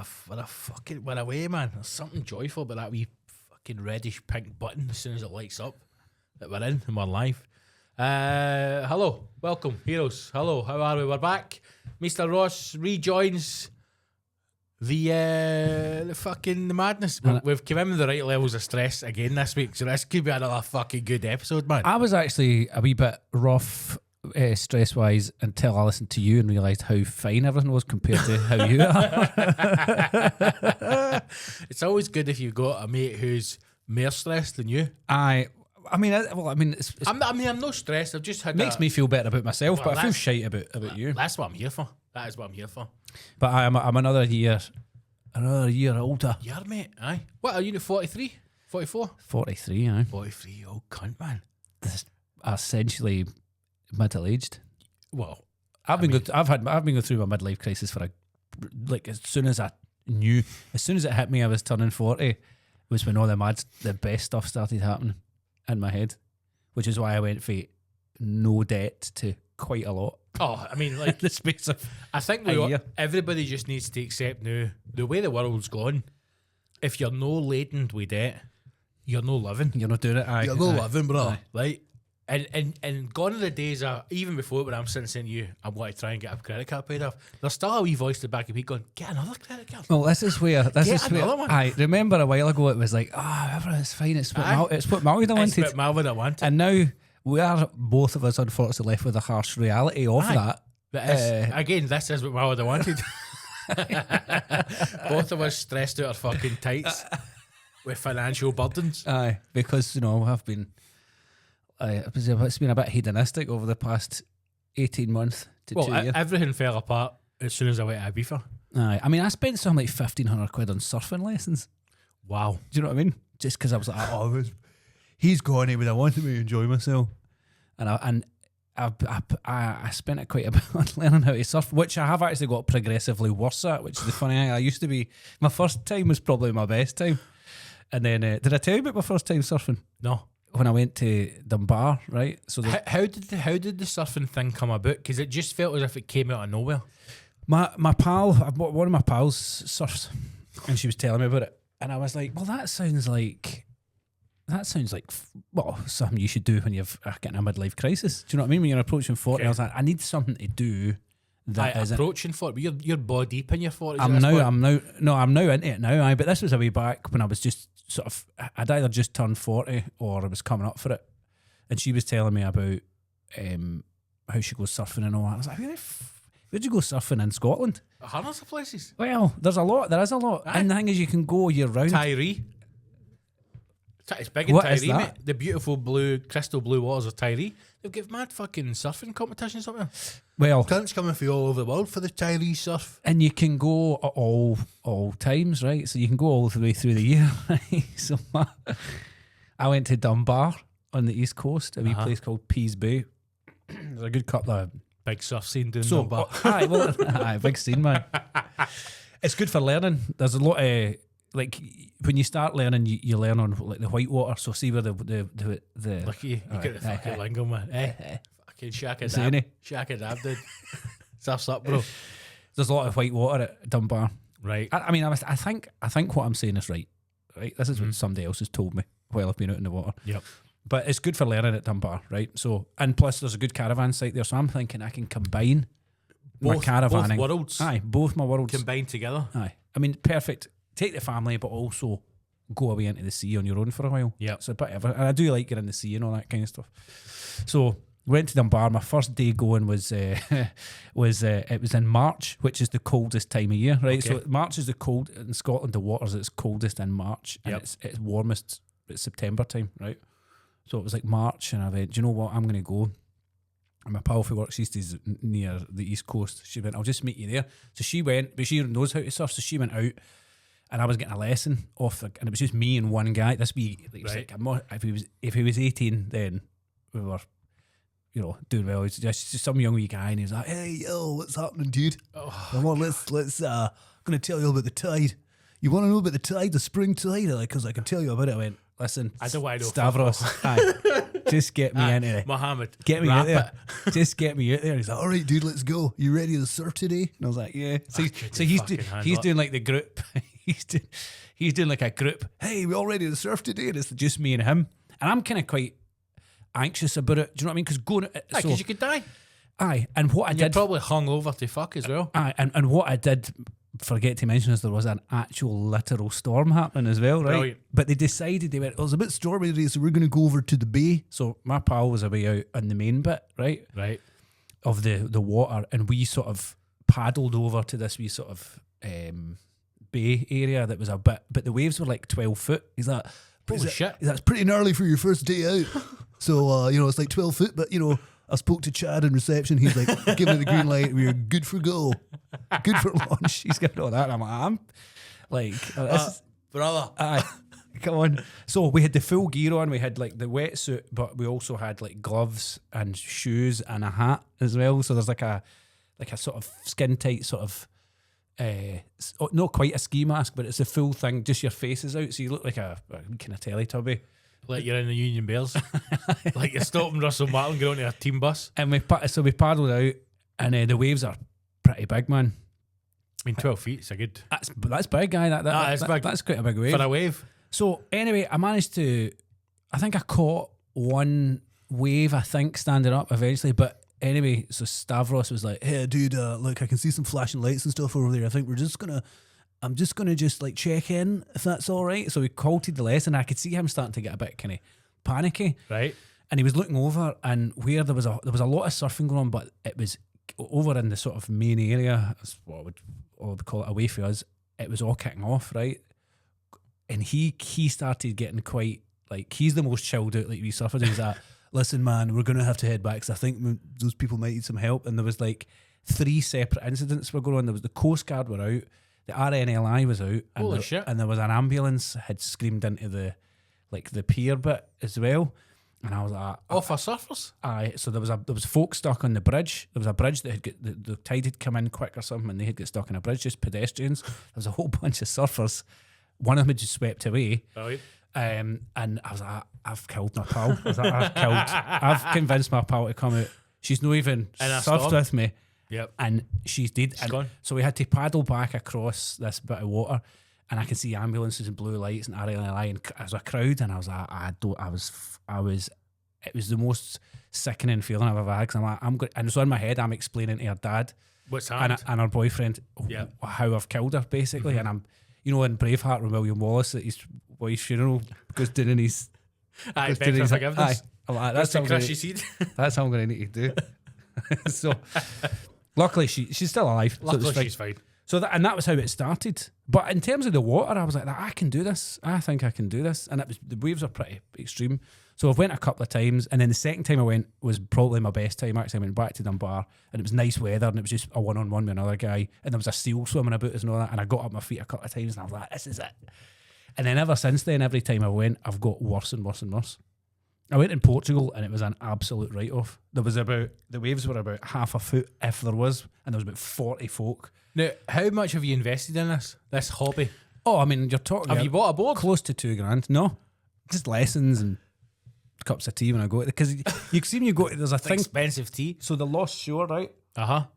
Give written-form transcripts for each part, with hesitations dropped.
fucking away, man. There's something joyful about that wee fucking reddish pink button as soon as it lights up that we're in and we're live. Hello, welcome, heroes. Hello, how are we? We're back. Mr. Ross rejoins the fucking madness. We've come in with the right levels of stress again this week, so this could be another fucking good episode, man. I was actually a wee bit rough stress-wise until I listened to you and realised how fine everything was compared to how you are. It's always good if you've got a mate who's more stressed than you. I'm not stressed. I've just had makes me feel better about myself, Well, but I feel shite about you. That's what I'm here for. That is what I'm here for. But I'm another year older. Yeah, mate. Aye. What are you? 43, 44, 43. Aye. 43. Old cunt, man. Essentially middle-aged. Well, I've been going through my midlife crisis for as soon as it hit me, I was turning 40. Was when all the best stuff started happening in my head, which is why I went for no debt to quite a lot. Oh, I mean, like the space of I think everybody just needs to accept now the way the world's gone. If you're no laden with debt, you're no living. You're not doing it. You're no living, bro. Right? And gone are the days of, even before when I'm sitting saying to you, I want to try and get a credit card paid off. There's still a wee voice in the back of me going, get another credit card. Well, this is where one. I remember a while ago it was like, everything's fine. It's what Malwood wanted. It's what Malwood I wanted. And now we are both of us unfortunately left with the harsh reality of that. Again, this is what Malwood I wanted. Both of us stressed out our fucking tights with financial burdens. Aye, because I've been. It's been a bit hedonistic over the past 18 months to 2 years. Everything fell apart as soon as I went to Ibiza. Aye, I mean, I spent something like £1,500 on surfing lessons. Wow. Do you know what I mean? Just because I was like, he's gone here, but I wanted to enjoy myself. And I spent it quite a bit on learning how to surf, which I have actually got progressively worse at, which is the funny thing. I used to be, my first time was probably my best time. And then, did I tell you about my first time surfing? No. When I went to Dunbar, right? So how did the surfing thing come about? Because it just felt as if it came out of nowhere. My pal, one of my pals surfs, and she was telling me about it, and I was like, "Well, that sounds like something you should do when you're getting a midlife crisis." Do you know what I mean? When you're approaching 40, okay. I was like, "I need something to do." Approaching 40, but you're body deep in your 40s. I'm now into it now. But this was a way back when I was just sort of, I'd either just turned 40 or I was coming up for it, and she was telling me about how she goes surfing and all that. I was like, where'd you go surfing in Scotland? Hundreds of places. Well, there is a lot. Aye. And the thing is, you can go year round. Tyree. It's big in Tyree, mate. The beautiful crystal blue waters of Tyree. They've got mad fucking surfing competitions up there. Well, cunts coming from all over the world for the Tyree surf. And you can go at all times, right? So you can go all the way through the year. Right? So I went to Dunbar on the east coast, a wee place called Pease Bay. There's a good couple of big surf scene doing Dunbar. Aye, big scene, man. It's good for learning. There's a lot of when you start learning, you learn on like the white water. So see where the look you get the fucking lingo, man. Fucking Shaq-a-dab, dude. Surf's up, bro. There's a lot of white water at Dunbar, right? I mean, I think what I'm saying is right. Right, this is what somebody else has told me while I've been out in the water. Yep. But it's good for learning at Dunbar, right? So, and plus there's a good caravan site there, so I'm thinking I can combine my caravanning. Both worlds. Aye, both my worlds combined together. Aye, I mean, perfect. Take the family, but also go away into the sea on your own for a while. Yeah, it's a bit of and I do like getting in the sea and all that kind of stuff. So went to Dunbar. My first day going was it was in March, which is the coldest time of year, right? Okay. So March is the cold in Scotland. The water's its coldest in March, and it's warmest at September time, right? So it was like March, and I went, do you know what? I'm going to go. And my pal who works east is near the east coast. She went, I'll just meet you there. So she went, but she knows how to surf, so she went out. And I was getting a lesson off, and it was just me and one guy. This be like, if he was 18, then we were, doing well. It's just some young wee guy, and he was like, "Hey, yo, what's happening, dude? Come on, let's. I'm gonna tell you about the tide. You want to know about the tide, the spring tide? Because I can tell you about it." I went, "Listen, I don't want to know, Stavros." Aye. Just get me into it. Mohammed, Get me wrap out there. it. Just get me out there. He's like, all right, dude, let's go. You ready to surf today? And I was like, yeah. So, he's doing like the group. he's doing like a group. Hey, we all ready to surf today? And it's just me and him. And I'm kind of quite anxious about it. Do you know what I mean? Because going, Because you could die. Aye, and what I And did, you're probably hung over to fuck as well. aye, and what I did forget to mention is there was an actual literal storm happening as well, right? Brilliant. But they decided it was a bit stormy today, so we're going to go over to the bay. So my pal was away out on the main bit, right, of the water, and we sort of paddled over to this wee sort of bay area that was a bit, but the waves were like 12 foot. He's like, Holy shit. that's pretty gnarly for your first day out. So it's like 12 foot, but I spoke to Chad in reception. He's like, give me the green light. We're good for go. Good for launch. He's got all that. And I'm like, Brother. come on. So we had the full gear on. We had like the wetsuit, but we also had like gloves and shoes and a hat as well. So there's like a sort of skin tight sort of, not quite a ski mask, but it's a full thing. Just your face is out. So you look like a kind of Teletubby. Like you're in the Union Bears. Like you're stopping Russell Martin going onto a team bus. And we paddled out, and the waves are pretty big, man. I mean, 12 feet is a good... That's big, guy. That's big. That's quite a big wave. For a wave. So anyway, I think I caught one wave, I think, standing up eventually. But anyway, so Stavros was like, hey, dude, look, I can see some flashing lights and stuff over there. I think I'm just gonna like check in, if that's all right. So we halted the lesson. I could see him starting to get a bit kind of panicky. Right. And he was looking over, and where there was a lot of surfing going on, but it was over in the sort of main area, what would call it, away from us. It was all kicking off, right? And he started getting quite like, he's the most chilled out like wee surfer. He's like, listen, man, we're gonna have to head back because I think those people might need some help. And there was like 3 separate incidents were going on. There was the Coast Guard were out. The RNLI was out, and Holy shit. And there was an ambulance had screamed into the pier bit as well, and I was like, for surfers? aye. So there was folk stuck on the bridge. There was a bridge that had got the tide had come in quick or something, and they had got stuck on a bridge, just pedestrians. There was a whole bunch of surfers. One of them had just swept away. Right. And I was like, I've killed my pal. I was like, I've convinced my pal to come out. She's not even surfed with me. Yep. And she did. She's gone. So we had to paddle back across this bit of water, and I can see ambulances and blue lights and RLI, and as a crowd, and I was like, it was the most sickening feeling I've ever had, because I'm like, I'm good. And so in my head, I'm explaining to her dad What's happened? and her boyfriend how I've killed her, basically. And I'm, in Braveheart with William Wallace at his wife's funeral, goes doing his... Aye, beg for forgiveness. I'm like, that's what I'm going to need to do. So... Luckily, she's still alive. Luckily, she's fine. So that was how it started. But in terms of the water, I was like, I can do this. I think I can do this. And the waves are pretty extreme. So I went a couple of times, and then the second time I went was probably my best time. Actually, I went back to Dunbar, and it was nice weather, and it was just a one-on-one with another guy, and there was a seal swimming about us and all that. And I got up my feet a couple of times, and I was like, this is it. And then ever since then, every time I went, I've got worse and worse and worse. I went in Portugal, and it was an absolute write-off. The waves were about half a foot, if there was, and there was about 40 folk. Now, how much have you invested in this hobby? Oh, I mean, you're talking... Have you bought a board? Close to $2,000. No, just lessons and cups of tea when I go. Because you see when you go, there's a thing... Expensive tea. So the Lost Shore, right? Uh-huh.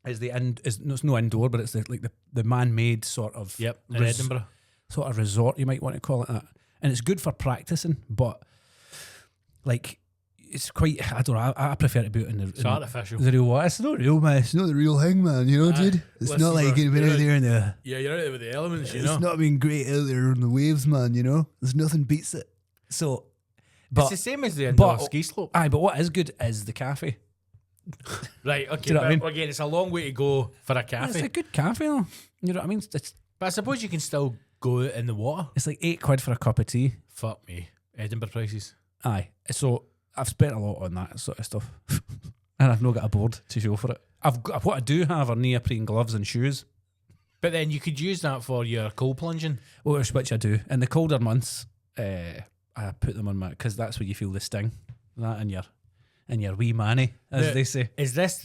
It's no indoor, but it's the man-made sort of... Yep, in Edinburgh. Sort of resort, you might want to call it that. And it's good for practicing, but... Like, it's quite, I don't know, I prefer to be out in the... It's artificial. The real what? It's not real, man. It's not the real thing, man, dude? It's not like getting out there in the... Yeah, you're out there with the elements, It's not been great out there on the waves, man, There's nothing beats it. So... But, it's the same as the indoor ski slope. Aye, but what is good is the cafe. Right, okay, Do you know what I mean? Again, it's a long way to go for a cafe. It's a good cafe, though. You know what I mean? But I suppose you can still go out in the water. It's like £8 for a cup of tea. Fuck me. Edinburgh prices. Aye. So I've spent a lot on that sort of stuff. And I've not got a board to show for it. What I do have are neoprene gloves and shoes. But then you could use that for your cold plunging. Which I do. In the colder months, I put them on my... Because that's where you feel the sting. That in your wee manny, as they say. Is this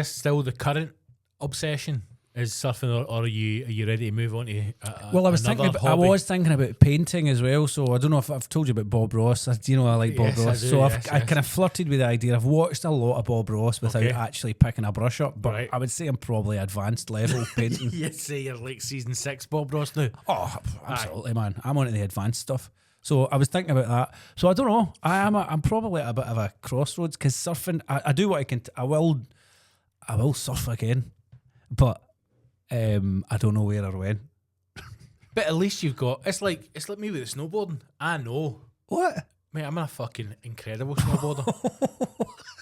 still the current obsession? Is surfing, or are you ready to move on to Well, I was another thinking about painting as well. So I don't know if I've told you about Bob Ross. I like Bob Yes, Ross. I do, So yes, I kind of flirted with the idea. I've watched a lot of Bob Ross without Okay. actually picking a brush up, but Right. I would say I'm probably advanced level painting. You'd say you're like season 6 Bob Ross now. Oh, absolutely, man. I'm on to the advanced stuff. So I was thinking about that. So I don't know. I'm probably at a bit of a crossroads because surfing. I do what I can. I will surf again, but I don't know where or when. But at least you've got. It's like me with the snowboarding. I know, What? mate. I'm a fucking incredible snowboarder.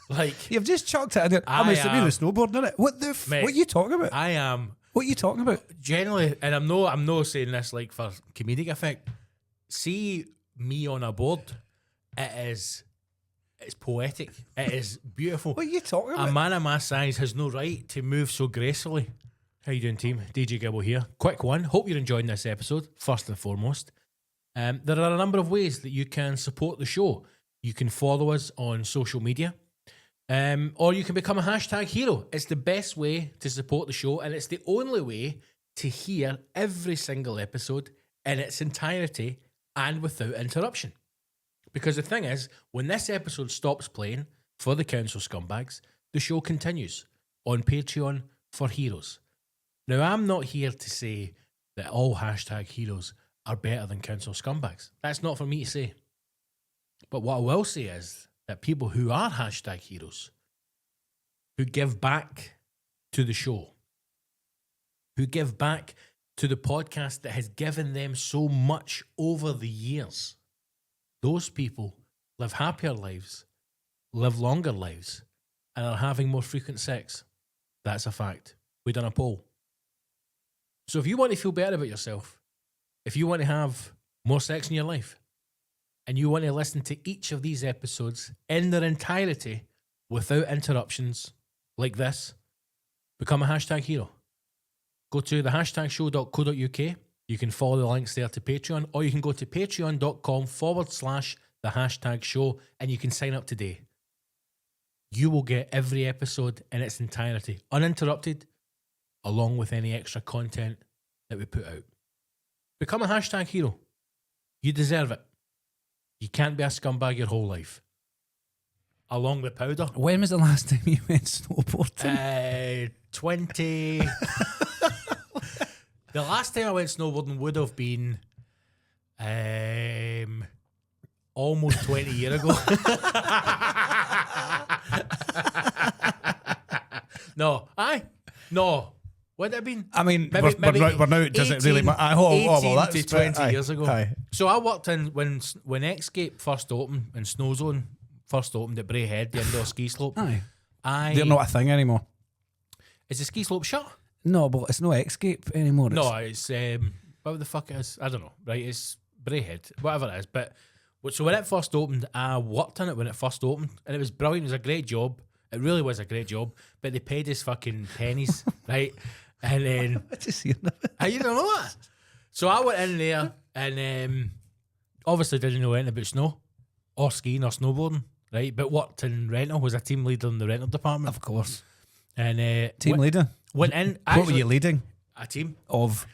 Like You've just chucked it in. I must have been with snowboarding, innit? Mate, What are you talking about? I am What are you talking about? generally, and I'm not saying this like for comedic effect. See me on a board. It's poetic. It is beautiful. What are you talking A about? man of my size has no right to move so gracefully. How you doing, team? DJ Gibble here. Quick one. Hope you're enjoying this episode, first and foremost. There are a number of ways that you can support the show. You can follow us on social media, or you can become a hashtag hero. It's the best way to support the show, and it's the only way to hear every single episode in its entirety and without interruption. Because the thing is, when this episode stops playing for the Council Scumbags, the show continues on Patreon for heroes. Now, I'm not here to say that all hashtag heroes are better than Council Scumbags. That's not for me to say. But what I will say is that people who are hashtag heroes, who give back to the show, who give back to the podcast that has given them so much over the years, those people live happier lives, live longer lives, and are having more frequent sex. That's a fact. We've done a poll. So if you want to feel better about yourself, if you want to have more sex in your life, and you want to listen to each of these episodes in their entirety without interruptions like this, become a hashtag hero. Go to thehashtagshow.co.uk. You can follow the links there to Patreon, or you can go to patreon.com/the hashtag show and you can sign up today. You will get every episode in its entirety, uninterrupted, along with any extra content that we put out. Become a hashtag hero. You deserve it. You can't be a scumbag your whole life. Along with powder. When was the last time you went snowboarding? 20... The last time I went snowboarding would have been almost 20 years ago. No. Would it have been? I mean, Maybe we're now, it doesn't really matter. 18 that's to 20 years ago. Aye. So I worked in, when Escape first opened and Snow Zone first opened at Bray Head, the indoor ski slope. Aye. They're not a thing anymore. Is the ski slope shut? No, but it's no Escape anymore. No, it's what the fuck it is? I don't know. Right, it's Brayhead, whatever it is. But so when it first opened, I worked on it when it first opened, and it was brilliant. It was a great job. It really was a great job. But they paid us fucking pennies, right? And then I just hear that. you don't know that. So I went in there and obviously didn't know anything about snow or skiing or snowboarding, right? But worked in rental, was a team leader in the rental department, Of course. and Team leader. went in. What were you leading? A team Of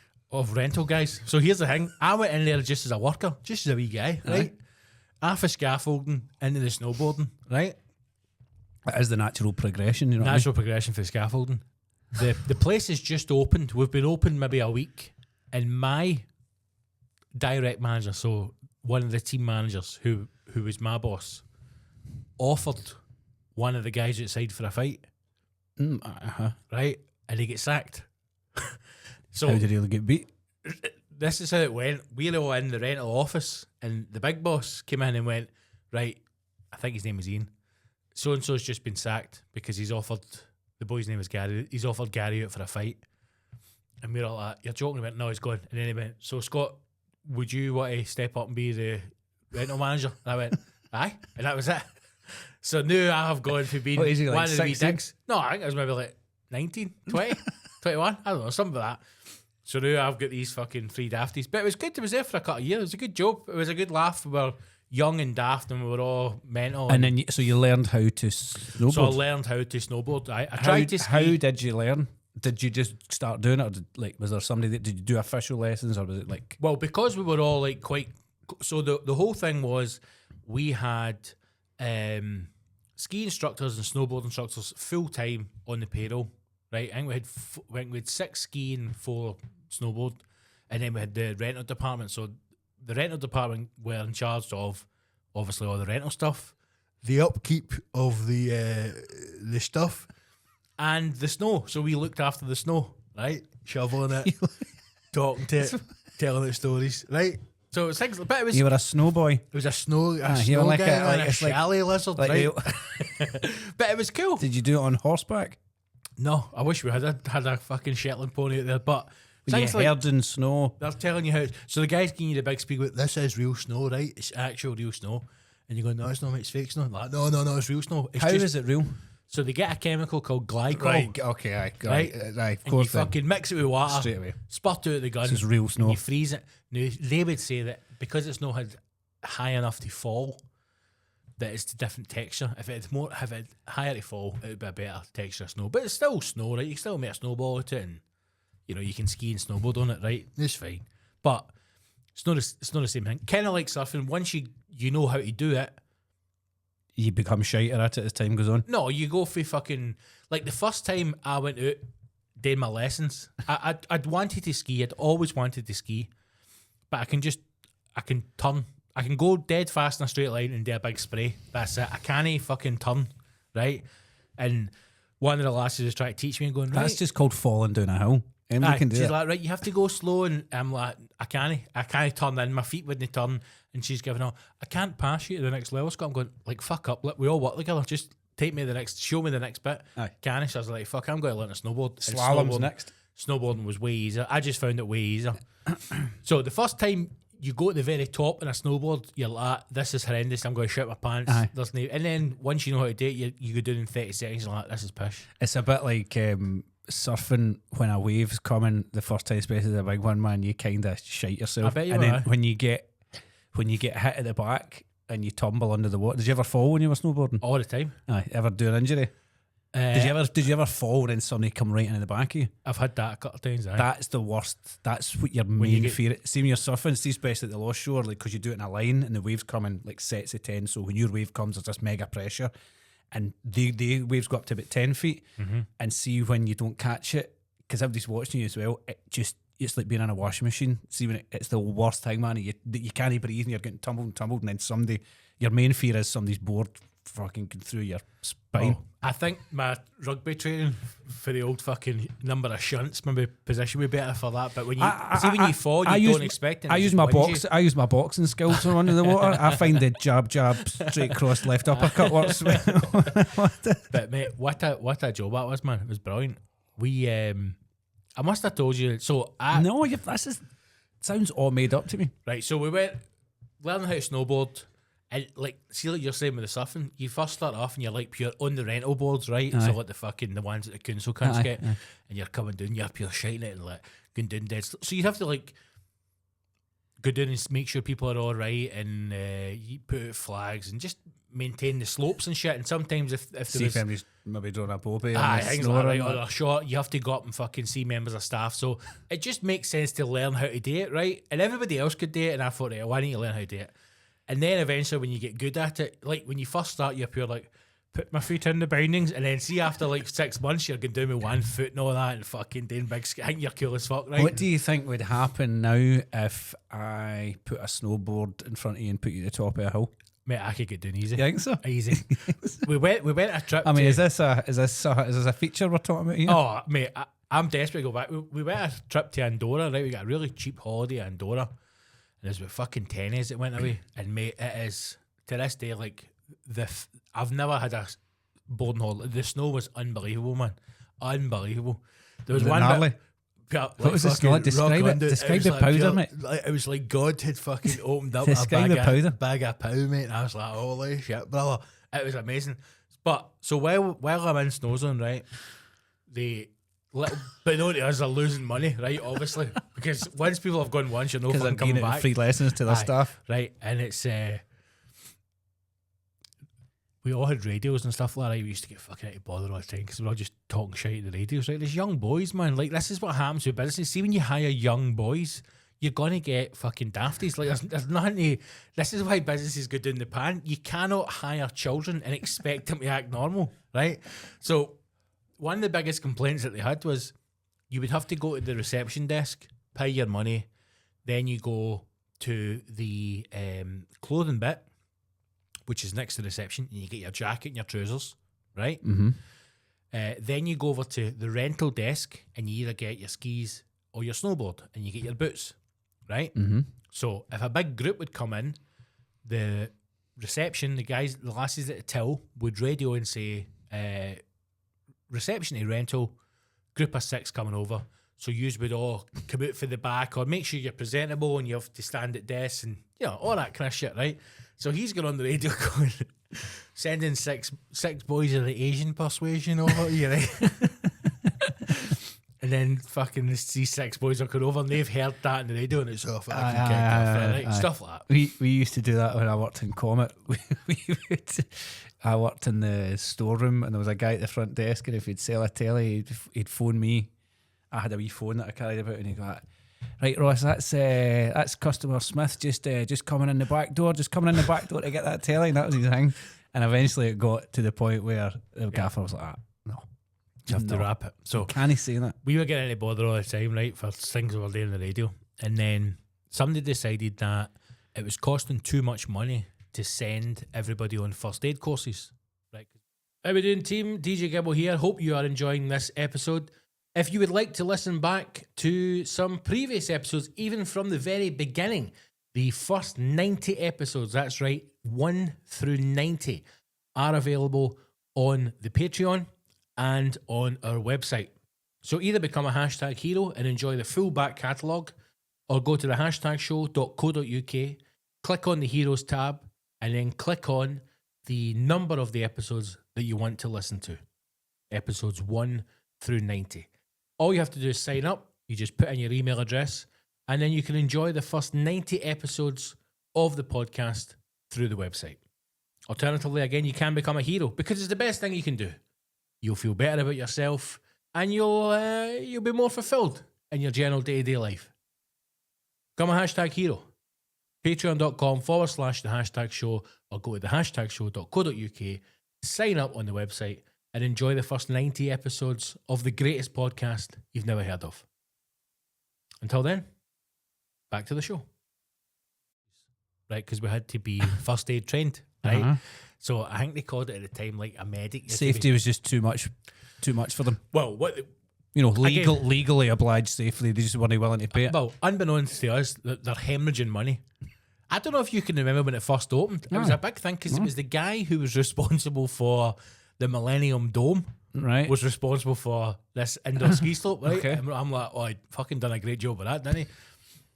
rental guys. So here's the thing: I went in there just as a worker, just as a wee guy, right? Half scaffolding into the snowboarding, right? That is the natural progression, you know. Natural progression for the scaffolding. The place has just opened. We've been open maybe a week, and my direct manager, so one of the team managers who was my boss, offered one of the guys outside for a fight, right? And he gets sacked. So How did he get beat? this is how it went. We were all in the rental office, and the big boss came in and went, right, I think his name is Ian. So-and-so's just been sacked because he's offered, the boy's name is Gary, he's offered Gary out for a fight. And we were all like, you're joking about it? No, he's gone. And then he went, so Scott, would you want to step up and be the rental manager? And I went, aye. And that was it. So now I have gone from being What is he, like one of the wee 16? dicks. No, I think I was maybe like 19, 20, 21. I don't know, something like that. So now I've got these fucking three dafties. But it was good. It was there for a couple of years. It was a good job. It was a good laugh. We were young and daft and we were all mental. And then so you learned how to snowboard. So I learned how to snowboard. I tried to ski. How did you learn? Did you just start doing it, or was there somebody that did you do official lessons, or was it like? Well, because we were all like quite. So the whole thing was we had ski instructors and snowboard instructors full time on the payroll, right? I think we had 6 skiing, 4 snowboard, and then we had the rental department. So the rental department were in charge of obviously all the rental stuff, the upkeep of the stuff, and the snow. So we looked after the snow, right? Shoveling it, talking to it, telling it stories, right? So it's things, but it was. You were a snow boy. It was a snow you were guy like and a it's like- chalet lizard, right? But it was cool. Did you do it on horseback? No, I wish we had a fucking Shetland pony out there, but Yeah, things like herd in snow. they're telling you how. So the guy's giving you the big speak about this is real snow, right? It's actual real snow, and you go, no, it's not, mate, it's fake snow. Like, no, it's real snow. It's How just, is it real? So they get a chemical called glycol, Right. Okay. Aye. Right? Of and you course. Then. fucking mix it with water, Straight away. spurt out the gun. This is real and snow. you freeze it. Now they would say that because it's not had high enough to fall, that it's a different texture. If it had higher to fall, it would be a better texture of snow. But it's still snow, right? You can still make a snowball out of it, and you can ski and snowboard on it, right? It's fine. But it's not the same thing. Kind of like surfing. Once you know how to do it, You become shiter at it as time goes on. no, you go for fucking like the first time I went out doing my lessons. I'd wanted to ski. I'd always wanted to ski, but I can turn. I can go dead fast in a straight line and do a big spray. That's it. I can't fucking turn, right? And one of the lasses was trying to teach me and going, right. That's just called falling down a hill. Emily can do She's it. like, right, you have to go slow, and I'm like, I can't turn in. My feet wouldn't turn, and she's giving out, I can't pass you to the next level, Scott. I'm going, like, fuck up. Look, we all work together. Just show me the next bit. Aye. Can I? So I was like, fuck, I'm going to learn to snowboard. And Slalom's next. Snowboarding was way easier. I just found it way easier. So the first time you go to the very top in a snowboard, you're like, this is horrendous. I'm going to shit my pants. Aye. There's no, and then once you know how to do it, you go down in 30 seconds. You're like, this is pish. It's a bit like surfing when a wave's coming the first time, especially the big one, man. You kind of shite yourself. I bet you and will, then aye. when you get hit at the back and you tumble under the water. Did you ever fall when you were snowboarding? All the time. Aye. Ever do an injury? Did you ever fall and then somebody come right into the back of you? I've had that a couple of times. Aye. That's the worst. That's what your you main get- fear. See when you're surfing, see especially at the lost shore, like because you do it in a line and the waves come in like sets of 10. So when your wave comes, there's just mega pressure, and the waves go up to about 10 feet. Mm-hmm. And see when you don't catch it, because everybody's watching you as well. It's like being in a washing machine. See when it's the worst thing, man. You can't breathe and you're getting tumbled, and then your main fear is somebody's board fucking through your spine. Oh, I think my rugby training for the old fucking number of shunts maybe position me better for that. But when you fall, you don't expect it. I use my boxing skills from under the water. I find the jab, straight cross, left uppercut works. But mate, what a job that was, man. It was brilliant. We I must have told you. So sounds all made up to me. right. So we went learning how to snowboard. And like you're saying with the surfing, you first start off and you're like pure on the rental boards, right? Aye. So like the ones that the council cunts Aye, get, aye. and you're coming down, you're pure shiting it and like going down dead. So you have to like go down and make sure people are all right, and you put out flags and just maintain the slopes and shit. And sometimes if there See was if anybody's maybe drawing a bobby things like that, right, or they're short, you have to go up and fucking see members of staff. So it just makes sense to learn how to do it, right? And everybody else could do it, and I thought, right, well, I need to learn how to do it. And then eventually when you get good at it, like when you first start, you're pure like, put my feet in the bindings, and then see after like 6 months, you're going down with 1 foot and all that, and fucking doing big I think you're cool as fuck, right? What do you think would happen now if I put a snowboard in front of you and put you at the top of a hill? Mate, I could get down easy. You think so? Easy. we went a trip I mean, to, is this a feature we're talking about here? oh, mate, I'm desperate to go back. We went a trip to Andorra, right? We got a really cheap holiday in Andorra. And it was with fucking tennies that went away. And mate, it is, to this day, like, I've never had a boarding holiday. The snow was unbelievable, man. Unbelievable. There was one gnarly? bit, yeah, What was the snow like? Describe it. Describe the powder, mate. It was like God had fucking opened up Describe the powder. bag of pow, mate. And I was like, holy shit, brother. It was amazing. But, so while I'm in Snowzone, right, but no, us are losing money, right? Obviously, because once people have gone once, you're no Because fun they're coming giving back. free lessons to their Aye. staff. Right, and it's we all had radios and stuff like that. We used to get fucking out of bother all the time because we were all just talking shit at the radios, right? There's young boys, man. Like, this is what happens with business. See, when you hire young boys, you're going to get fucking dafties. Like, there's nothing to... This is why businesses go down the pan. You cannot hire children and expect them to act normal, right? So, one of the biggest complaints that they had was you would have to go to the reception desk, pay your money, then you go to the clothing bit, which is next to the reception, and you get your jacket and your trousers, right? Mm-hmm. Then you go over to the rental desk, and you either get your skis or your snowboard, and you get your boots, right? Mm-hmm. So if a big group would come in, the reception, the lasses at the till would radio and say, reception to rental, group of 6 coming over. So you would all come out for the back, or make sure you're presentable and you have to stand at desks and, you know, all that kind of shit, right? So he's going on the radio going, sending six boys of the Asian persuasion over to you, right? And then fucking these 6 boys are coming over and they've heard that in the radio and it's off. Right? Stuff like that. We used to do that when I worked in Comet. I worked in the storeroom and there was a guy at the front desk, and if he'd sell a telly, he'd phone me. I had a wee phone that I carried about, and he'd go, right, Ross, that's customer Smith just coming in the back door, to get that telly, and that was his thing. And eventually it got to the point where the gaffer was like, no. You have to wrap it. So can he say that? We were getting into bother all the time, right, for things we were doing on the radio. And then somebody decided that it was costing too much money to send everybody on first aid courses. Right. How we doing, team? DJ Gibble here. Hope you are enjoying this episode. If you would like to listen back to some previous episodes, even from the very beginning, the first 90 episodes, that's right, 1 through 90, are available on the Patreon and on our website. So either become a hashtag hero and enjoy the full back catalogue, or go to the hashtagshow.co.uk, click on the Heroes tab, and then click on the number of the episodes that you want to listen to. Episodes 1 through 90. All you have to do is sign up. You just put in your email address, and then you can enjoy the first 90 episodes of the podcast through the website. Alternatively, again, you can become a hero because it's the best thing you can do. You'll feel better about yourself, and you'll be more fulfilled in your general day-to-day life. Become a hashtag hero. Patreon.com/the hashtag show, or go to the hashtagshow.co.uk, sign up on the website, and enjoy the first 90 episodes of the greatest podcast you've never heard of. Until then, back to the show. Right, because we had to be first aid trained, right? Uh-huh. So I think they called it at the time like a medic. Safety was just too much for them. Well, what... legally obliged safely. They just weren't willing to pay it. Well, unbeknownst to us, they're hemorrhaging money. I don't know if you can remember when it first opened. It was a big thing because it was the guy who was responsible for the Millennium Dome, right? Was responsible for this indoor ski slope, right? Okay. And I'm like, I fucking done a great job of that, didn't he?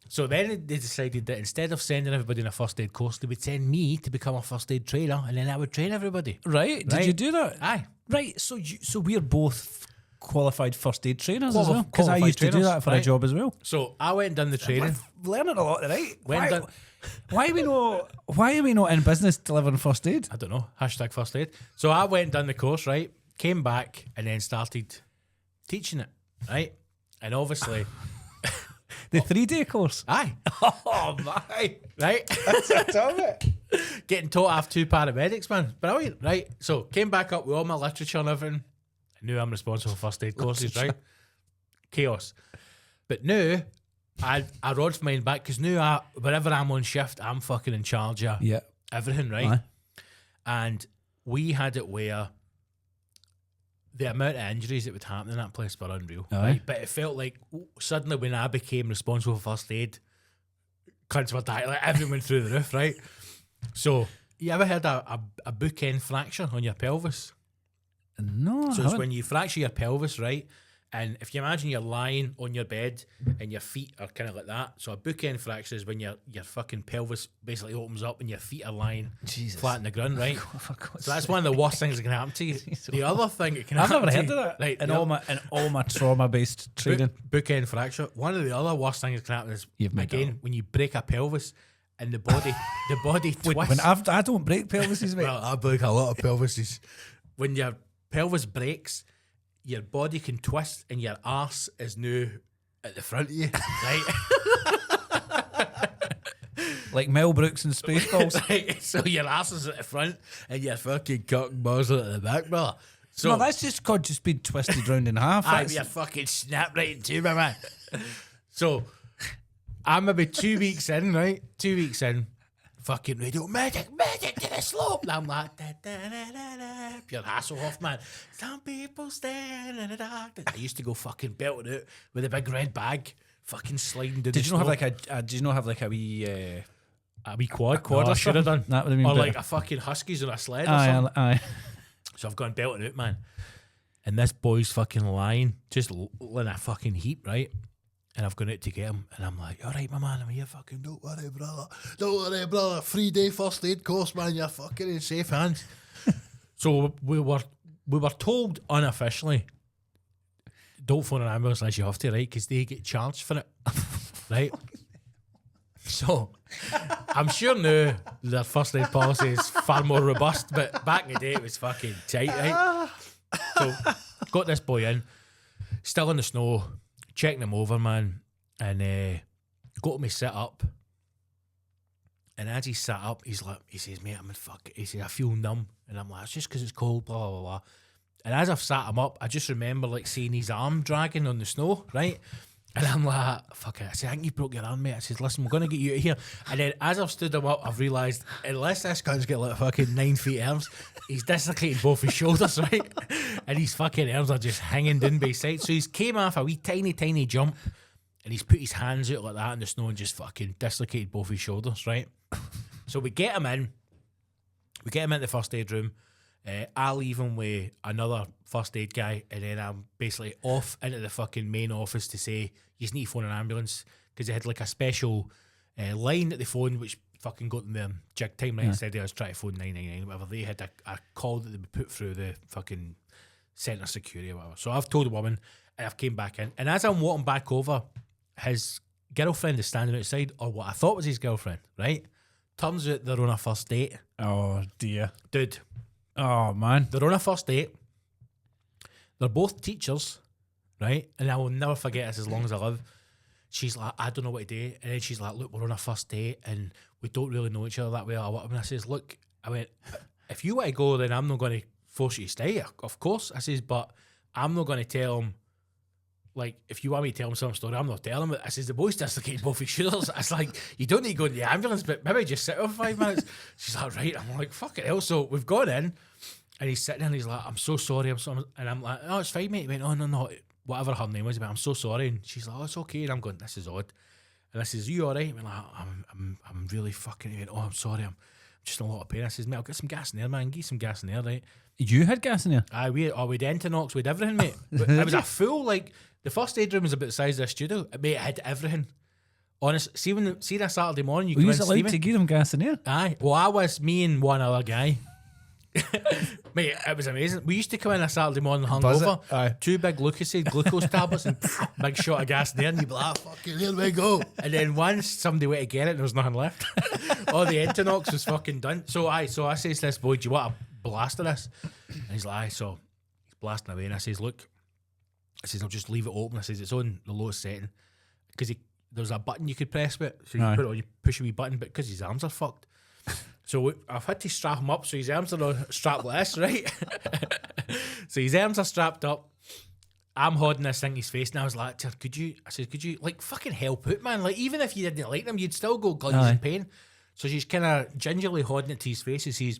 So then they decided that instead of sending everybody on a first aid course, they would send me to become a first aid trainer, and then I would train everybody. Right? Did you do that? Aye. Right. So we're both qualified first aid trainers as well, because I qualified used to do trainers, that for a job as well. So I went and done the training. Learning a lot tonight. Why are we not in business delivering first aid? I don't know. Hashtag first aid. So I went and done the course, right? Came back and then started teaching it, right? And obviously... The 3-day course? Aye. Oh, my. Right? That's a tough it. Getting taught off 2 paramedics, man. Brilliant, right? So came back up with all my literature and everything. I knew I'm responsible for first aid courses, right? Chaos. But now, I rod's mine back because now, whenever I'm on shift, I'm fucking in charge of everything, right? Aye. And we had it where the amount of injuries that would happen in that place were unreal. Right? But it felt like suddenly when I became responsible for first aid, cunts were dying, like everyone went through the roof, right? So, you ever heard a bookend fracture on your pelvis? No. So it's when you fracture your pelvis, right? And if you imagine you're lying on your bed and your feet are kind of like that. So a bookend fracture is when your fucking pelvis basically opens up and your feet are lying flat on the ground, right? So that's one of the worst things that can happen to you. The other thing that can happen I've never heard of that. Right, in all my trauma-based training. Bookend fracture. One of the other worst things that can happen is, You've made again, when you break a pelvis and the body twists. When I don't break pelvises, mate. Well, I break a lot of pelvises. When your pelvis breaks, your body can twist and your arse is now at the front of you, right? Like Mel Brooks and Spaceballs. Right? So your arse is at the front and your fucking cock and balls are at the back, brother. So No, that's just called just being twisted round in half. I That's- be a fucking snap right in two, my man. So I'm maybe 2 weeks in, right? 2 weeks in, fucking radio, medic to the slope. And I'm like, da, da, da, da, da. Pure Hasselhoff, man. Some people stand in the dark. I used to go fucking belting out with a big red bag, fucking sliding down Did the you not have slope. like did you not have like a wee quad? quad No, or I should have done. something? That would have been Or better. like a fucking Huskies on a sled or something. aye. So I've gone belting out, man. And this boy's fucking lying, just in a fucking heap, right? And I've gone out to get him, and I'm like, all right, my man, I'm here, fucking, don't worry, brother. Don't worry, brother. 3-day first aid course, man. You're fucking in safe hands. So we were told unofficially, don't phone an ambulance unless you have to, right? Because they get charged for it, right? So I'm sure now their first aid policy is far more robust, but back in the day it was fucking tight, right? So got this boy in, still in the snow, checking him over, man, and got him to sit up. And as he sat up, he says, mate, I'm in fuck. He says, I feel numb. And I'm like, it's just because it's cold, blah, blah, blah. And as I've sat him up, I just remember like seeing his arm dragging on the snow, right? And I'm like, fuck it. I said, I think you broke your arm, mate. I said, listen, we're going to get you out of here. And then as I've stood him up, I've realised, unless this cunt's got like fucking 9 feet arms, he's dislocated both his shoulders, right? And his fucking arms are just hanging down by his side. So he's came off a wee tiny jump and he's put his hands out like that in the snow and just fucking dislocated both his shoulders, right? So we get him in. We get him in the first aid room. I leave him with another first aid guy, and then I'm basically off into the fucking main office to say, you just need to phone an ambulance, because they had like a special line that they phoned, which fucking got them there jig time, right? Instead I was trying to phone 999, whatever. They had a call that they would put through the fucking centre security or whatever. So I've told the woman, and I've came back in, and as I'm walking back over, his girlfriend is standing outside, or what I thought was his girlfriend, right? Turns out they're on a first date. Oh dear. Dude. Oh man. They're on a first date. They're both teachers, right? And I will never forget this as long as I live. She's like, I don't know what to do. And then she's like, look, we're on a first date and we don't really know each other that well. And I says, look, I went, if you want to go, then I'm not going to force you to stay. Of course. I says, but I'm not going to tell him, like, if you want me to tell him some story, I'm not telling him. I says, the boy's dislocated both his shoulders. I was like, you don't need to go in the ambulance, but maybe just sit there for 5 minutes. She's like, right. I'm like, fuck it hell. So we've gone in and he's sitting there and he's like, I'm so sorry. And I'm like, no, it's fine, mate. He went, oh, no. Whatever her name was, he went, I'm so sorry. And she's like, oh, it's okay. And I'm going, this is odd. And I says, you all right? He went, like, I'm really fucking, he went, oh, I'm sorry. I'm just in a lot of pain. I says, mate, I'll get some gas in there, man. Get some gas in there, right? You had gas in there? Aye, we'd Entonox, we'd everything, mate. It was a full, like, the first aid room was about the size of a studio. Mate, it had everything. Honest, see that Saturday morning, you Were come you in allowed steaming. to give them gas in there? Aye. Well, I was, me and one other guy. Mate, it was amazing. We used to come in a Saturday morning Buzz hungover, it? Aye. 2 big Lucozade glucose tablets and big shot of gas in there, and you'd be like, fucking, here we go. And then once somebody went to get it, there was nothing left. All the Entonox was fucking done. So I says to this boy, do you want a blast of this? And he's like, aye. So he's blasting away, and I says, look, I'll just leave it open. I says, it's on the lowest setting. Because there's a button you could press with it. So you Aye. put it on, you push a wee button, but because his arms are fucked. So I've had to strap him up, so his arms are strapped like this, right? So his arms are strapped up. I'm holding this thing in his face, and I was like, could you, like, fucking help out, man? Like, even if you didn't like them, you'd still go, God, he's in pain. So she's kind of gingerly holding it to his face as he's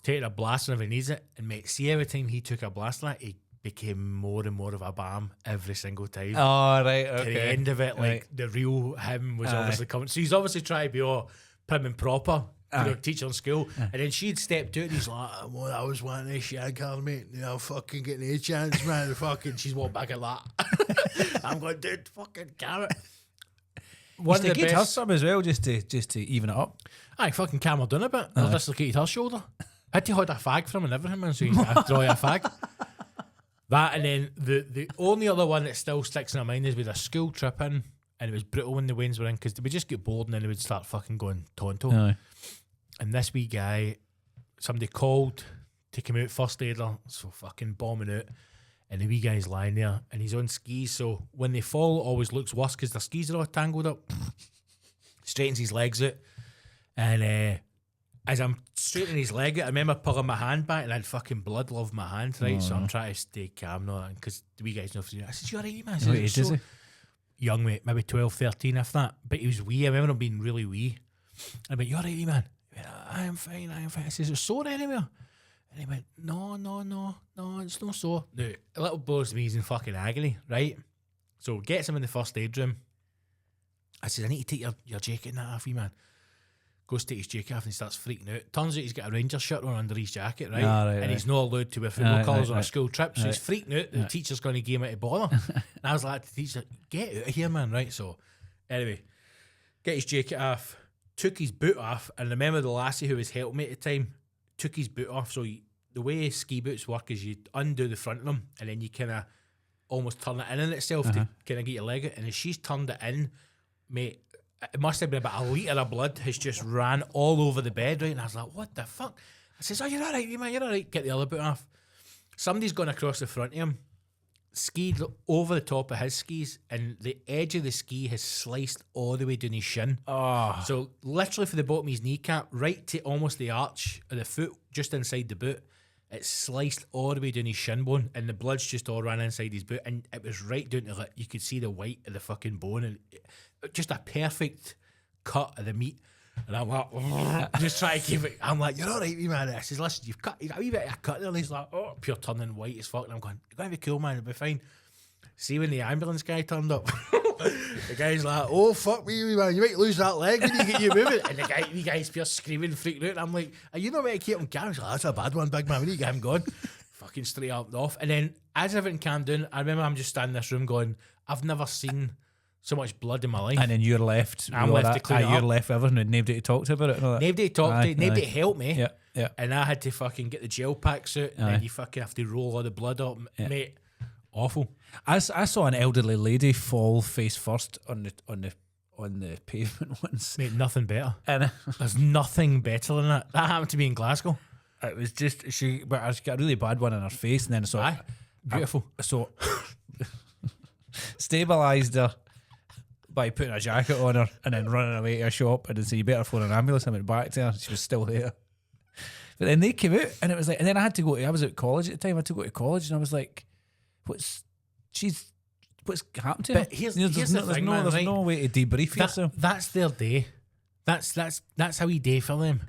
taking a blast whenever he needs it. And mate, see, every time he took a blast on it, he became more and more of a balm every single time. Oh, right, okay. To the end of it, like, Right. the real him was obviously coming. So he's obviously trying to be all prim and proper, teacher in school. And then she'd stepped out and he's like, well, I was wanting to shag her, mate. You know, fucking getting a chance, man. Fucking, she's walked back at that. I'm going, dude, fucking carrot. One Used to get her some as well, just to even it up. Aye, fucking calm her down a bit. I dislocated her shoulder. I had to hold a fag for him and everything, man, so he's got to draw you a fag. That, and then the only other one that still sticks in my mind is with a school trip in. and it was brutal when the Waynes were in because they would just get bored and then they would start fucking going tonto. Aye. And this wee guy, somebody called to come out, first aider, so fucking bombing out. And the wee guy's lying there and he's on skis. So when they fall, it always looks worse because their skis are all tangled up. Straightens his legs out. And as I'm straightening his leg out, I remember pulling my hand back and I had fucking blood all over my hand, right? So I'm trying to stay calm now because the wee guy's not free. I said, "You alright, man?" What age is he? Young, mate, maybe 12, 13, if that. But he was wee. I remember him being really wee. I went, "You alright, man?" He went, "I am fine, I am fine." I said, "Is it sore anywhere?" And he went, no, it's not sore. Now, a little boy's me, he's in fucking agony, right? So gets him in the first aid room. I said, "I need to take your jacket and that off, wee man." Goes to take his jacket off and he starts freaking out. Turns out he's got a Ranger shirt on under his jacket, right? And he's not allowed to wear football colours on a school trip. So he's freaking out. The teacher's going to give him out of bother. And I was like to the teacher, "Get out of here, man," right? So anyway, get his jacket off, took his boot off, and remember the lassie who was helping me at the time took his boot off. So the way ski boots work is you undo the front of them and then you kind of almost turn it in itself to kind of get your leg out. And as she's turned it in, mate, it must have been about a litre of blood has just ran all over the bed, right? And I was like, "What the fuck?" I says, "Oh, you're all right, man, you're all right." Get the other boot off. Somebody's gone across the front of him, skied over the top of his skis, and the edge of the ski has sliced all the way down his shin. Oh. So literally for the bottom of his kneecap, right to almost the arch of the foot, just inside the boot, it's sliced all the way down his shin bone, and the blood's just all ran inside his boot, and it was right down to like, you could see the white of the fucking bone, and just a perfect cut of the meat. And I'm like, just trying to keep it. I'm like, "You're all right, wee man." I says, "Listen, you've got a wee bit of a cut there." And he's like, "Oh, pure turning white as fuck." And I'm going, "You're going to be cool, man. It'll be fine." See, when the ambulance guy turned up, the guy's like, "Oh, fuck me, wee man. You might lose that leg when you get you moving." And the guy's pure screaming, freaking out. And I'm like, "Are you not meant to keep him calm?" He's like, "That's a bad one, big man. We need to get him going." Fucking straight up and off. And then as everything calmed down, I remember I'm just standing in this room going, "I've never seen so much blood in my life." And then you're left. I'm left to clean it you're up. left with everything and nobody to talk to about it. And all that. Nobody talked to, nobody aye. helped me. Yeah. And I had to fucking get the gel packs out, and then you fucking have to roll all the blood up, mate. Awful. I saw an elderly lady fall face first on the pavement once. Mate, nothing better. And There's nothing better than that. That happened to me in Glasgow. it was just she got a really bad one in her face, and then so Aye. Beautiful. So stabilised her by putting a jacket on her and then running away to a shop and then say, "You better phone an ambulance." I went back to her. She was still there. But then they came out and it was like, and then I had to go to, I was at college at the time. I had to go to college and I was like, what's happened to her? But here's There's the thing, man, there's right? no way to debrief yourself. That's their day. That's how we day for them.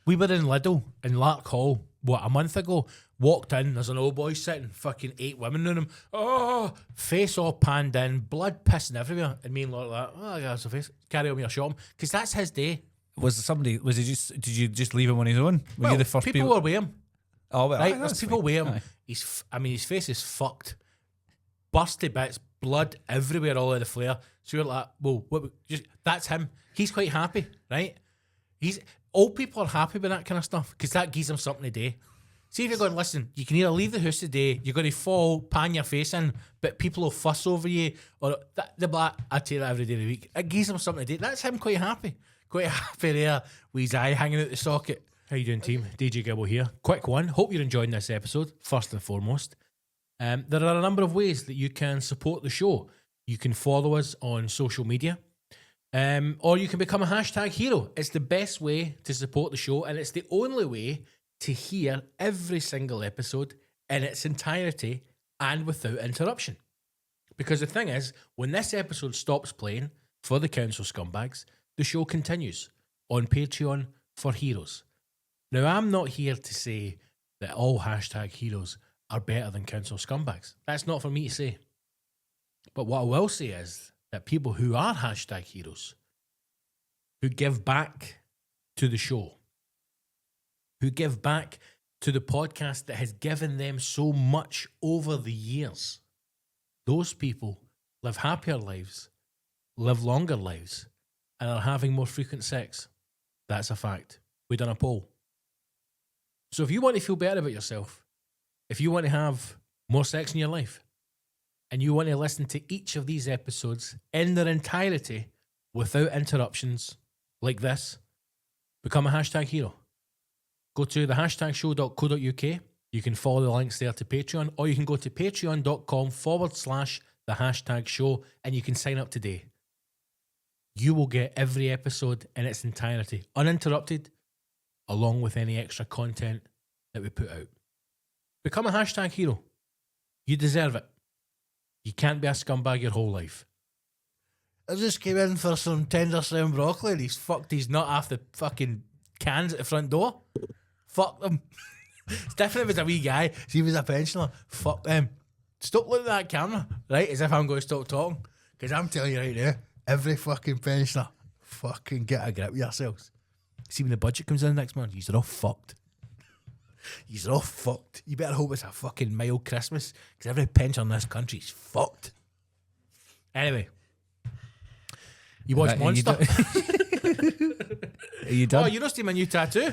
We were in Lidl in Lark Hall, a month ago. Walked in, there's an old boy sitting, fucking 8 women in him. Oh, face all panned in, blood pissing everywhere. And me and Lark like, "Oh, that's a face. Carry on with your shopping." Because that's his day. Did you just leave him on his own? Were you the first people were with him. Oh, well, Right, aye, there's that's people fine. with him. Aye. His face is fucked. Burst to bits, blood everywhere, all over the flare. So you're like, "Whoa, that's him." He's quite happy, right? Old people are happy with that kind of stuff because that gives them something to do. See if you're going, "Listen, you can either leave the house today, you're going to fall, pan your face in, but people will fuss over you," or the black, "I take that every day of the week." It gives him something to do. That's him quite happy. Quite happy there with his eye hanging out the socket. How you doing, team? DJ Gibble here. Quick one. Hope you're enjoying this episode, first and foremost. There are a number of ways that you can support the show. You can follow us on social media. Or you can become a hashtag hero. It's the best way to support the show, and it's the only way to hear every single episode in its entirety and without interruption. Because the thing is, when this episode stops playing for the council scumbags, the show continues on Patreon for heroes. Now, I'm not here to say that all hashtag heroes are better than council scumbags. That's not for me to say. But what I will say is that people who are hashtag heroes, who give back to the show, who give back to the podcast that has given them so much over the years, those people live happier lives, live longer lives, and are having more frequent sex. That's a fact. We've done a poll. So if you want to feel better about yourself, if you want to have more sex in your life, and you want to listen to each of these episodes in their entirety without interruptions like this, become a hashtag hero. Go to the hashtagshow.co.uk. You can follow the links there to Patreon, or you can go to patreon.com/the hashtag show and you can sign up today. You will get every episode in its entirety, uninterrupted, along with any extra content that we put out. Become a hashtag hero. You deserve it. You can't be a scumbag your whole life. I just came in for some tender stem broccoli and he's fucked his nut off the fucking cans at the front door. Fuck them. It's different if it's a wee guy. See, if he's a pensioner, fuck them. Stop looking at that camera, right? As if I'm going to stop talking. Because I'm telling you right now, every fucking pensioner, fucking get a grip with yourselves. See, when the budget comes in next month, you're all fucked. You're all fucked. You better hope it's a fucking mild Christmas, because every pensioner in this country is fucked. Anyway. You watch Monster? Are you done? Oh, you not seen my new tattoo?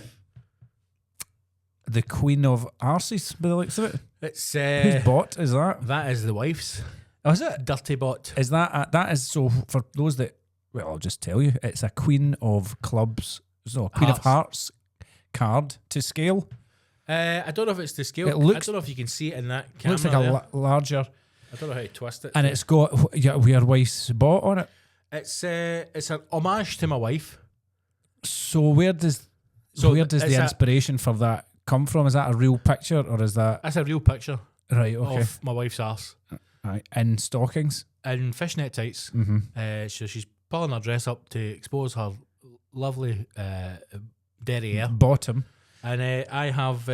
The Queen of Arses, by the looks of it. It's Whose bot is that? that is the wife's. Oh, is it? Dirty bot. Is that that is so for those that? Well, I'll just tell you, it's a Queen of Clubs, so Queen of Hearts card to scale. I don't know if it's to scale. It looks, I don't know if you can see it in that it camera. looks like a larger. I don't know how to twist it. And it's got your wife's bot on it. It's an homage to my wife. So where does the inspiration for that come from? Is that a real picture or is that? That's a real picture. Right. Okay. Of my wife's arse. Right. In stockings. In fishnet tights. Mm-hmm. So she's pulling her dress up to expose her lovely derriere. Bottom. And I have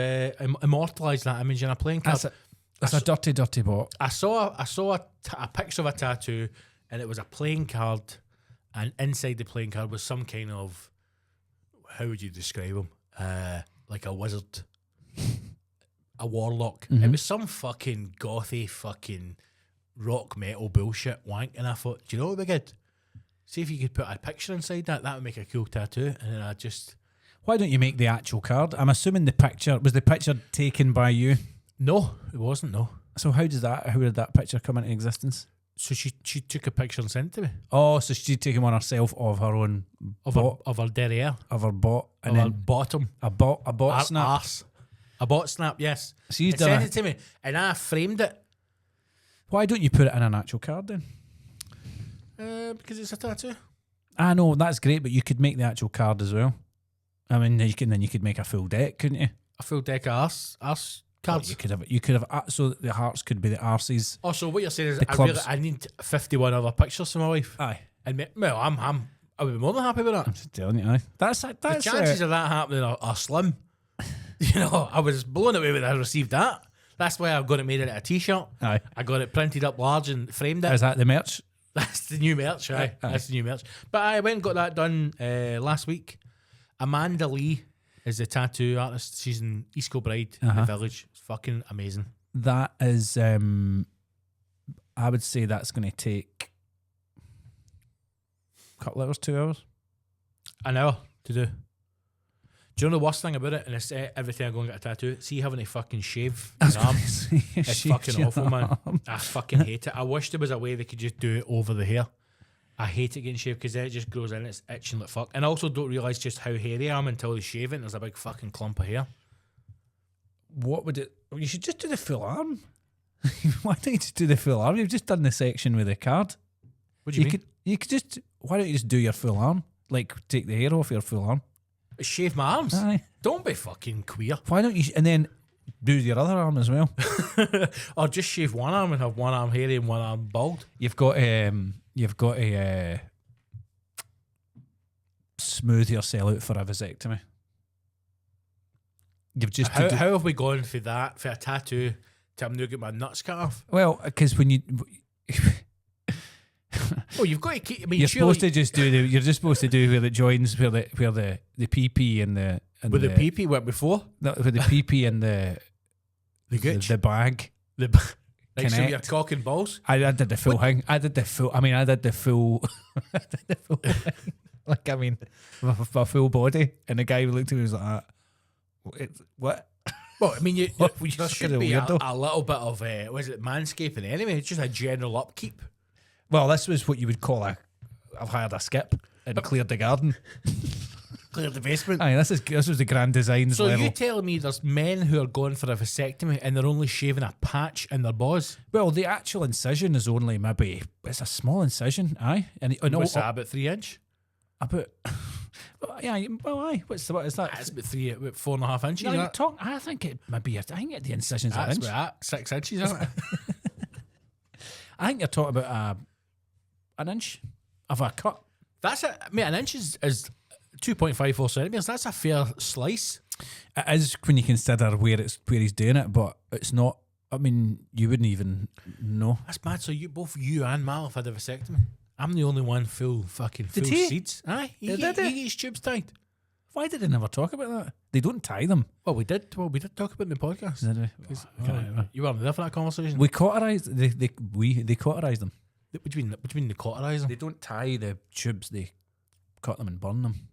immortalised that image in a playing card. That's a dirty bot. I saw a picture of a tattoo, and it was a playing card, and inside the playing card was some kind of, how would you describe him? Like a wizard, a warlock. Mm-hmm. It was some fucking gothy fucking rock metal bullshit wank, and I thought, do you know what would be good? See if you could put a picture inside that. That would make a cool tattoo. And then I just... Why don't you make the actual card? I'm assuming the picture taken by you. No, it wasn't. No. So how did that picture come into existence? So she took a picture and sent it to me. Oh, so she'd taken one herself of her own of her derriere, of her bot, and of then her bottom, a bot snap, arse. A bot snap. Yes. So you sent it to me, and I framed it. Why don't you put it in an actual card then? Because it's a tattoo. I know that's great, but you could make the actual card as well. I mean, you could make a full deck, couldn't you? A full deck of arse cards. Well, you could have so the hearts could be the arses. Oh, so what you're saying is I need 51 other pictures for my wife. Aye, and well, I would be more than happy with that. I'm just telling you, aye. That's the chances of that happening are slim. You know, I was blown away when I received that. That's why I've got it made into a t-shirt. Aye, I got it printed up large and framed it. Is that the merch? That's the new merch, aye. That's the new merch. But I went and got that done last week. Amanda Lee is the tattoo artist. She's in East Kilbride in the village. It's fucking amazing. That is, I would say that's going to take a couple hours, 2 hours. An hour to do. Do you know the worst thing about it? And it's every time I go and get a tattoo, see having to fucking shave your arm. It's fucking awful, man. I fucking hate it. I wish there was a way they could just do it over the hair. I hate it getting shaved because then it just grows in. It's itching like fuck. And I also don't realise just how hairy I am until they shave it and there's a big fucking clump of hair. What would it... You should just do the full arm. Why don't you just do the full arm? You've just done the section with the card. What do you mean? You could just... Why don't you just do your full arm? Like, take the hair off your full arm. Shave my arms? Aye. Don't be fucking queer. Why don't you... And then do your other arm as well. Or just shave one arm and have one arm hairy and one arm bald. You've got to smooth yourself out for a vasectomy. You've just how have we gone for that, for a tattoo, to I'm now getting my nuts cut off? Well, because when you... Oh, you've got to keep... I mean, you're supposed to just do the... You're just supposed to do where it joins, where the PP and the... With the PP went before? No, with the PP and the bag. Like so your cock and balls? I did the full thing. I did the full like, I mean, my full body. And the guy who looked at me was like, what? Well, I mean, What, there you're should a be a weirdo. little bit of, was it manscaping anyway? It's just a general upkeep. Well, this was what you would call I've hired a skip and cleared the garden. Clear the basement. Aye, this was the grand designs So level. you telling me there's men who are going for a vasectomy and they're only shaving a patch in their balls? Well, the actual incision is only maybe it's a small incision, aye, and What's that, about 3 inch? about yeah. Well, aye. What is that? That's about 4.5 inches. No, isn't you're it? talking. I think it maybe. I think the incision's an That's inch. about that. 6 inches, isn't it? I think you're talking about an inch of a cut. That's it. I mean, an inch is 2.54 centimetres. That's a fair slice. It is when you consider where he's doing it, but it's not. I mean, you wouldn't even know. That's mad. So both you and Mal have had a vasectomy. I'm the only one full Did he? seeds. Aye, he Did get he? his tubes tied. Why did they never talk about that? They don't tie them. Well, we did talk about it in the podcast. Did we? You weren't there for that conversation. We cauterized. They cauterized them. What do you mean the cauterizer? They don't tie the tubes. They cut them and burn them.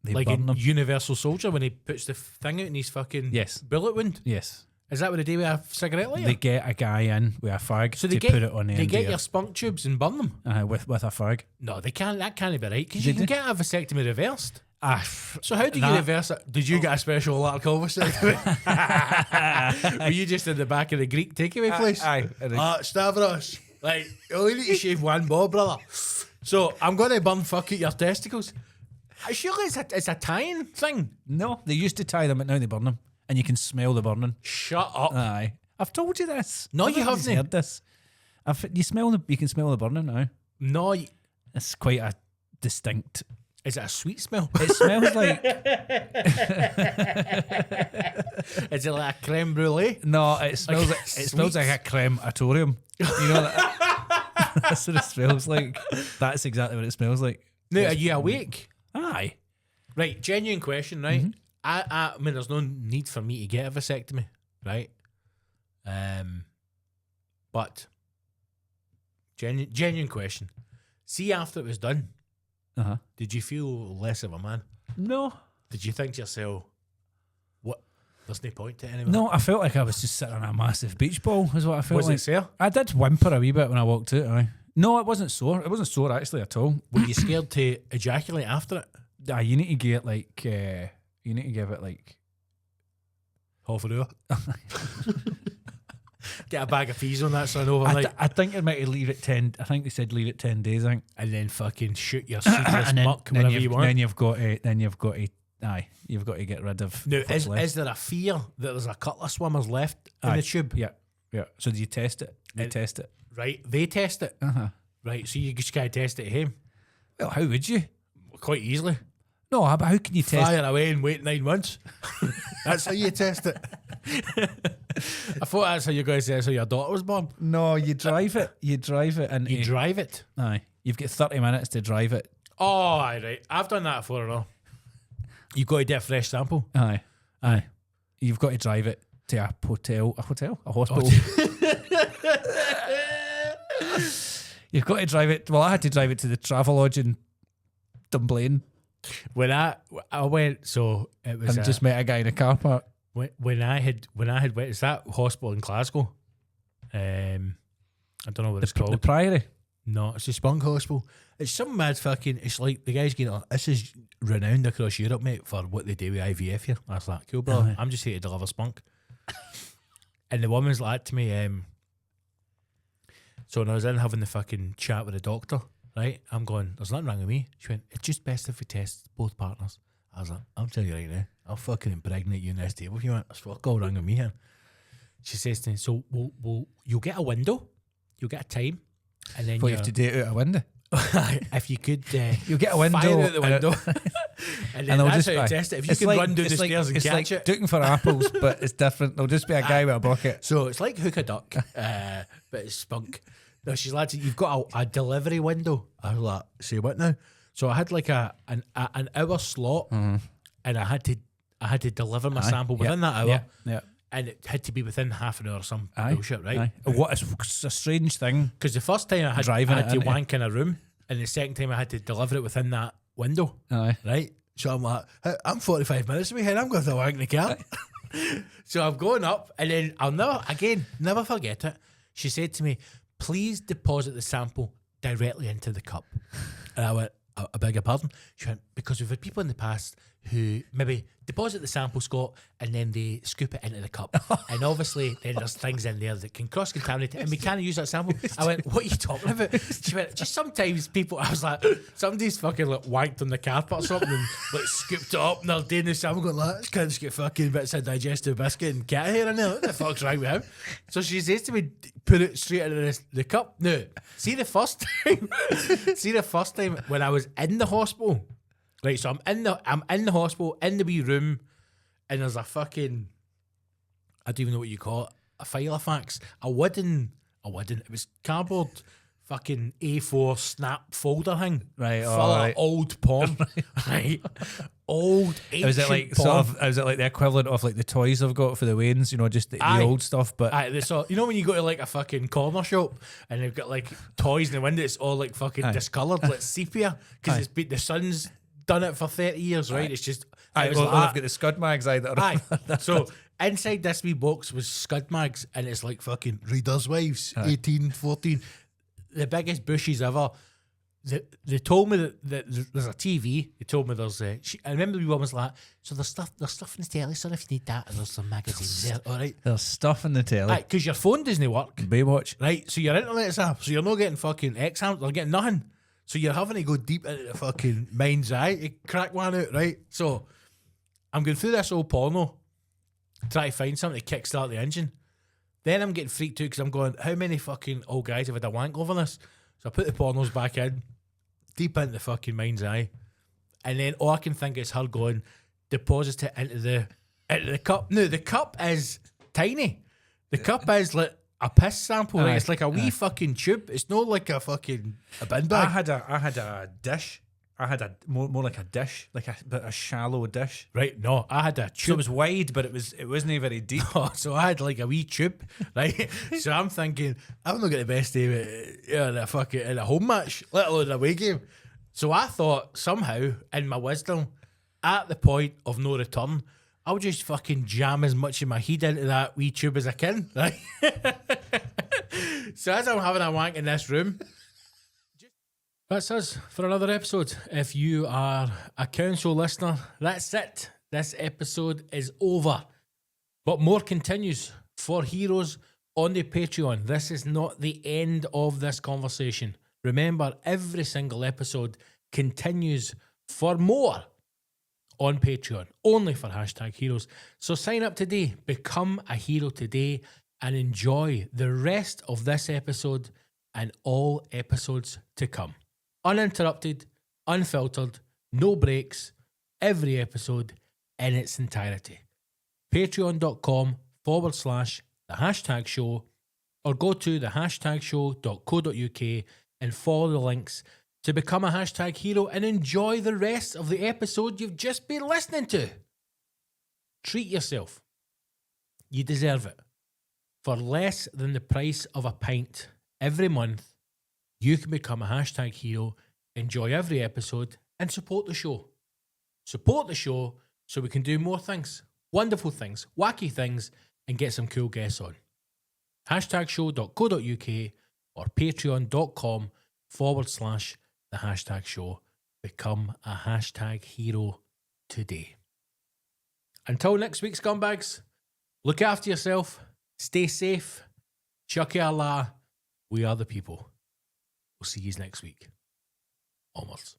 They Like burn in them. Universal Soldier when he puts the thing out in his fucking Yes. bullet wound. Yes. Is that what they do with a cigarette lighter? They get a guy in with a fag so they to put it on the they end get of your spunk tubes and burn them. with a fag. No, they can't. That can't be right because They you can do. get a vasectomy reversed. Ah, So how do you reverse it? Did you get a special alert call vasectomy? Were you just in the back of the Greek takeaway place? aye. Stavros, like you only need to shave one ball, brother. So I'm going to burn fuck out your testicles. Surely it's a tying thing. No, they used to tie them, but now they burn them, and you can smell the burning. Shut up. Aye, I've told you this. No, you Everybody's haven't. heard this. You smell the. You can smell the burning now. No, It's quite a distinct. is it a sweet smell? It smells like Is it like a creme brulee? no. It smells Like like it smells sweets? like a crematorium. You know that. That's what it smells like. That's exactly what it smells like. No, are you awake? Aye. Right, genuine question, right? Mm-hmm. I mean, there's no need for me to get a vasectomy, right? But genuine question. See, after it was done, did you feel less of a man? No. Did you think to yourself, what? There's no point to it anymore? No, I felt like I was just sitting on a massive beach ball. Is what I felt Was like. it sore? I did whimper a wee bit when I walked out. Aye. No, it wasn't sore. It wasn't sore actually at all. Were you scared to ejaculate after it? Aye, you need to get like you need to give it like Half an hour. Get a bag of fees on that son I, overnight. I think it might leave it 10. I think they said leave it 10 days. I think. And then fucking shoot your seedless And muck whenever you want. Then you've got to get rid of. Now, what's left. is there a fear that there's a couple of swimmers left in Aye. the tube? Yeah. So do you test it? They test it. Right, they test it. Right, so you just can't test it at home Well, how would you? quite easily. No, but how can you test? Fire away and wait 9 months. That's how you test it. I thought that's how you guys said so your daughter was born. No, you drive it. You drive it, and You drive it. Aye, you've got 30 minutes to drive it. Oh, aye, right. I've done that before, no. You've got to get a fresh sample. Aye. You've got to drive it to a hospital. You've got to drive it. Well, I had to drive it to the Travelodge in Dunblane When I went, so it was and just met a guy in a car park. when I had went. It's that hospital in Glasgow. I don't know what it's The called. Priory. No, it's the Spunk Hospital. It's some mad fucking. It's like the guy's getting. This is renowned across Europe, mate, for what they do with IVF here. That's like cool, bro. Aye. I'm just here to deliver spunk. And the woman's like to me, so when I was in having the fucking chat with the doctor, right? I'm going, there's nothing wrong with me. She went, it's just best if we test both partners. I was like, I'm telling you right now, I'll fucking impregnate you in this table if you want. There's fuck all wrong with me here. She says to me, so you'll get a window, you'll get a time, and then What you have to do it out a window. if you could, You'll get a window. fire out the window, and then they'll that's just how you buy- test it. If you it's can like- run down the it's like- stairs and it's catch like it. Looking for apples, but it's different. There'll just be a guy with a bucket. So it's like hook a duck, but it's spunk. No, she's like, you've got a delivery window. I was like, say what now? So I had like an hour slot, and I had to deliver my sample within that hour, Yeah. and it had to be within half an hour or some Aye. bullshit, right? Aye. What is it's a strange thing. Because the first time I had Driving it to into- wank in a room, and the second time I had to deliver it within that window, Aye. right? So I'm like, I'm 45 minutes away, and I'm going to wank in the car. So I'm going up, and then I'll never forget it. She said to me, please deposit the sample directly into the cup. And I went, I beg your pardon? She went, because we've had people in the past who maybe deposit the sample, Scott, and then they scoop it into the cup. And obviously then there's things in there that can cross-contaminate it, and we can't use that sample. I went, what are you talking about? She went, just sometimes people, I was like, somebody's fucking like wanked on the carpet or something and like scooped it up, and they're doing the sample going like, this kid's got fucking bits of digestive biscuit and cat hair in there. What the fuck's wrong with him? So she says to me, put it straight into the cup. No, see the first time when I was in the hospital. Right, so I'm in the hospital, in the wee room, and there's a fucking, I don't even know what you call it, a filofax, a wooden, it was cardboard fucking A4 snap folder thing. Right, full of old porn. Right. Old ancient was it like porn. was it like the equivalent of like the toys I've got for the Waynes, just the old stuff? But so you know when you go to like a fucking corner shop and they've got like toys in the window, it's all like fucking discoloured, like sepia, because it's been the sun's done it for 30 years, right? It's just I've got the Scud mags. So inside this wee box was Scud mags, and it's like fucking Reader's Wives, 18, 14, the biggest bushes ever. They told me that there's a TV. They told me there's I remember the wee one was like, so there's stuff in the telly, so if you need that, and there's some magazines there, all right? There's stuff in the telly. Right, because your phone doesn't work. Baywatch. Right, so your internet's up, so you're not getting fucking exams, you're getting nothing. So you're having to go deep into the fucking mind's eye to crack one out, right? So I'm going through this old porno, trying to find something to kickstart the engine. Then I'm getting freaked out because I'm going, how many fucking old guys have had a wank over this? So I put the pornos back in, deep into the fucking mind's eye, and then all I can think is her going, deposit it into the cup. No, the cup is tiny. The cup is like a piss sample, right? It's like a wee fucking tube. It's not like a fucking a bin bag. I had a dish. I had a more like a dish, like a shallow dish. Right? No, I had a tube. So it was wide, but it wasn't very deep. So I had like a wee tube, right? So I'm thinking, I'm not got the best day in a fucking in a home match, let alone a away game. So I thought somehow, in my wisdom, at the point of no return, I'll just fucking jam as much of my heat into that wee tube as I can, right? So as I'm having a wank in this room, that's us for another episode. If you are a council listener, that's it. This episode is over. But more continues for heroes on the Patreon. This is not the end of this conversation. Remember, every single episode continues for more on Patreon, only for #heroes. So sign up today, become a hero today, and enjoy the rest of this episode and all episodes to come. Uninterrupted, unfiltered, no breaks, every episode in its entirety. Patreon.com/the #show, or go to the #show.co.uk and follow the links to become a #hero and enjoy the rest of the episode you've just been listening to. Treat yourself. You deserve it. For less than the price of a pint every month, you can become a #hero, enjoy every episode, and support the show. Support the show so we can do more things, wonderful things, wacky things, and get some cool guests on. #show.co.uk or patreon.com/the #show. Become a #hero today. Until next week, scumbags, look after yourself, stay safe, Chucky Allah, we are the people. We'll see you next week. Almost.